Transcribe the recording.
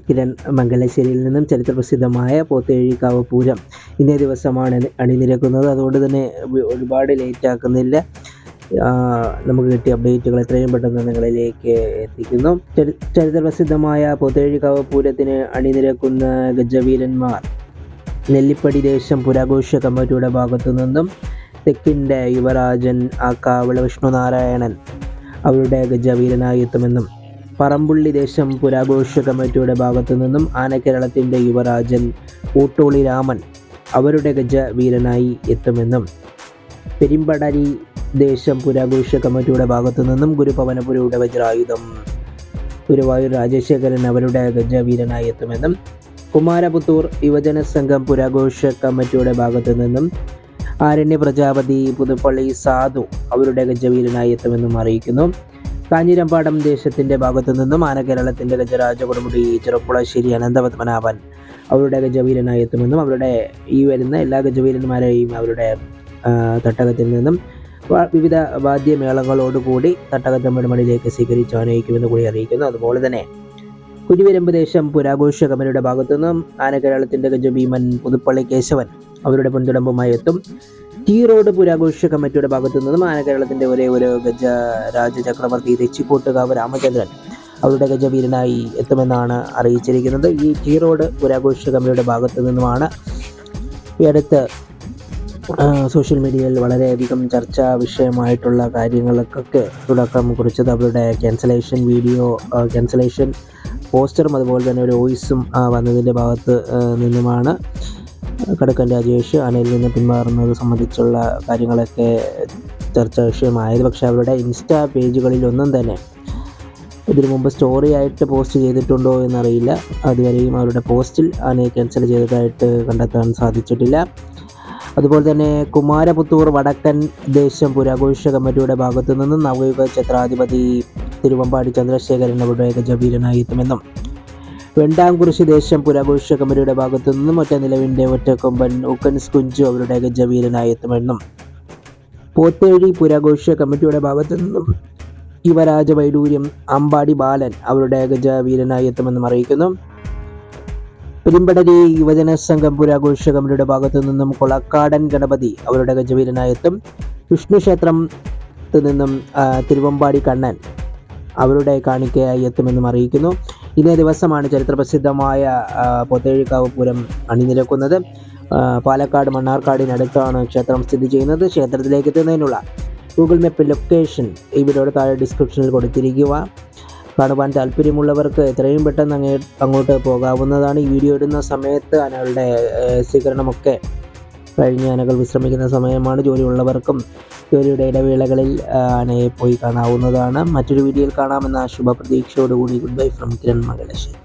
കിരൺ മംഗലശ്ശേരിയിൽ നിന്നും ചരിത്രപ്രസിദ്ധമായ പോത്തേഴിക്കാവ് പൂരം ഇന്നേ ദിവസമാണ് അണിനിരക്കുന്നത്. അതുകൊണ്ട് തന്നെ ഒരുപാട് ലേറ്റ് ആക്കുന്നില്ല. നമുക്ക് കിട്ടിയ അപ്ഡേറ്റുകൾ എത്രയും പെട്ടെന്ന് നിങ്ങളിലേക്ക് എത്തിക്കുന്നു. ചരിത്രപ്രസിദ്ധമായ പോത്തേഴിക്കാവ് പൂരത്തിന് അണിനിരക്കുന്ന ഗജവീരന്മാർ നെല്ലിപ്പടി ദേശം പുരാഘോഷ കമ്മിറ്റിയുടെ ഭാഗത്തു നിന്നും തെക്കിൻ്റെ യുവരാജൻ ആക്കാവിള വിഷ്ണുനാരായണൻ അവരുടെ ഗജവീരനായി എത്തുമെന്നും പറമ്പുള്ളി ദേശം പുരാഘോഷ കമ്മിറ്റിയുടെ ഭാഗത്തു നിന്നും ആനക്കേരളത്തിൻ്റെ യുവരാജൻ ഊട്ടോളി രാമൻ അവരുടെ ഗജവീരനായി എത്തുമെന്നും പെരിമ്പടരി ദേശം പുരാഘോഷ കമ്മിറ്റിയുടെ ഭാഗത്തു നിന്നും ഗുരുപവനപുരയുടെ വജ്രായുധം ഗുരുവായൂർ രാജശേഖരൻ അവരുടെ ഗജവീരനായി എത്തുമെന്നും കുമാരപുത്തൂർ യുവജന സംഘം പുരാഘോഷ കമ്മിറ്റിയുടെ ഭാഗത്തു നിന്നും ആരണ്യ പ്രജാപതി പുതുപ്പള്ളി സാധു അവരുടെ ഗജവീരനായി എത്തുമെന്നും അറിയിക്കുന്നു. കാഞ്ഞിരമ്പാടം ദേശത്തിൻ്റെ ഭാഗത്തു നിന്നും ആനക്കേരളത്തിൻ്റെ ഗജരാജ കൊടുമുടി ചെറുപ്പുളശ്ശേരി അനന്തപത്മനാഭൻ അവരുടെ ഗജവീരനായി എത്തുമെന്നും അവരുടെ ഈ വരുന്ന എല്ലാ ഗജവീരന്മാരെയും അവരുടെ തട്ടകത്തിൽ നിന്നും വിവിധ വാദ്യമേളങ്ങളോടുകൂടി തട്ടകത്തമ്പടമണിലേക്ക് സ്വീകരിച്ച് ആനയിക്കുമെന്ന് കൂടി അറിയിക്കുന്നു. അതുപോലെ തന്നെ കുരുവിരമ്പ് ദേശം പുരാഘോഷ കമ്മിറ്റിയുടെ ഭാഗത്തു നിന്നും ആനക്കേരളത്തിൻ്റെ ഗജഭീമൻ പുതുപ്പള്ളി കേശവൻ അവരുടെ പിന്തുണമ്പുമായി എത്തും. ടി റോഡ് പുരാഘോഷ കമ്മിറ്റിയുടെ ഭാഗത്തു നിന്നും ആനക്കേരളത്തിൻ്റെ ഒരേ ഒരു ഗജരാജ ചക്രവർത്തി തെച്ചിക്കോട്ടുകാവ് രാമചന്ദ്രൻ അവരുടെ ഗജവീരനായി എത്തുമെന്നാണ് അറിയിച്ചിരിക്കുന്നത്. ഈ ടി റോഡ് പുരാഘോഷ കമ്മിറ്റിയുടെ ഭാഗത്തു നിന്നുമാണ് ഈ അടുത്ത് സോഷ്യൽ മീഡിയയിൽ വളരെയധികം ചർച്ചാ വിഷയമായിട്ടുള്ള കാര്യങ്ങൾക്കൊക്കെ തുടക്കം കുറിച്ചത്. അവരുടെ ക്യാൻസലേഷൻ വീഡിയോ, ക്യാൻസലേഷൻ പോസ്റ്ററും അതുപോലെ തന്നെ ഒരു വോയിസും വന്നതിൻ്റെ ഭാഗത്ത് നിന്നുമാണ് കടക്കൻ രാജേഷ് ആനയിൽ നിന്ന് പിന്മാറുന്നത് സംബന്ധിച്ചുള്ള കാര്യങ്ങളൊക്കെ ചർച്ചാ വിഷയമായത്. പക്ഷേ അവരുടെ ഇൻസ്റ്റാ പേജുകളിലൊന്നും തന്നെ ഇതിനു മുമ്പ് സ്റ്റോറി ആയിട്ട് പോസ്റ്റ് ചെയ്തിട്ടുണ്ടോ എന്നറിയില്ല. അതുവരെയും അവരുടെ പോസ്റ്റിൽ ആനയെ ക്യാൻസൽ ചെയ്തതായിട്ട് കണ്ടെത്താൻ സാധിച്ചിട്ടില്ല. അതുപോലെ തന്നെ കുമാരപുത്തൂർ വടക്കൻ ദേശം പുരാഘോഷ കമ്മിറ്റിയുടെ ഭാഗത്തു നിന്നും നവയുഗ ഛത്രാധിപതി തിരുവമ്പാടി ചന്ദ്രശേഖരൻ അവരുടെ ഗജവീരനായി എത്തുമെന്നും വെണ്ടാംകുറിശി ദേശം പുരാഘോഷ കമ്മിറ്റിയുടെ ഭാഗത്തു നിന്നും ഒറ്റ നിലവിൻ്റെ ഒറ്റക്കൊമ്പൻ ഉക്കൻസ് കുഞ്ചു അവരുടെ ഗജവീരനായി എത്തുമെന്നും പോത്തേഴി പുരാഘോഷ കമ്മിറ്റിയുടെ ഭാഗത്തു നിന്നും യുവരാജ വൈഡൂര്യം അമ്പാടി ബാലൻ അവരുടെ ഗജവീരനായി എത്തുമെന്നും അറിയിക്കുന്നു. പെരിമ്പടരി യുവജന സംഘം പുരാഘോഷ കമ്മിറ്റിയുടെ ഭാഗത്തു നിന്നും കൊളക്കാടൻ ഗണപതി അവരുടെ ഗജവീരനായി എത്തും. വിഷ്ണു ക്ഷേത്രത്തിൽ നിന്നും തിരുവമ്പാടി കണ്ണൻ അവരുടെ കാണിക്കയായി എത്തുമെന്നും അറിയിക്കുന്നു. ഇന്നേ ദിവസമാണ് ചരിത്രപ്രസിദ്ധമായ പോത്തേഴിക്കാവ് പൂരം അണിനിരക്കുന്നത്. പാലക്കാട് മണ്ണാർക്കാടിനടുത്താണ് ക്ഷേത്രം സ്ഥിതി ചെയ്യുന്നത്. ക്ഷേത്രത്തിലേക്ക് എത്തുന്നതിനുള്ള ഗൂഗിൾ മാപ്പ് ലൊക്കേഷൻ ഈ വീഡിയോയുടെ താഴെ ഡിസ്ക്രിപ്ഷനിൽ കൊടുത്തിരിക്കുക. കാണുവാൻ താല്പര്യമുള്ളവർക്ക് എത്രയും പെട്ടെന്ന് അങ്ങോട്ട് പോകാവുന്നതാണ്. ഈ വീഡിയോ ഇടുന്ന സമയത്ത് ആനകളുടെ സ്വീകരണമൊക്കെ കഴിഞ്ഞ് ആനകൾ വിശ്രമിക്കുന്ന സമയമാണ്. ജോലിയുള്ളവർക്കും ജോലിയുടെ ഇടവേളകളിൽ ആനയെ പോയി കാണാവുന്നതാണ്. മറ്റൊരു വീഡിയോയിൽ കാണാമെന്ന ശുഭപ്രതീക്ഷയോടുകൂടി good bye from Kiran Mangalassery.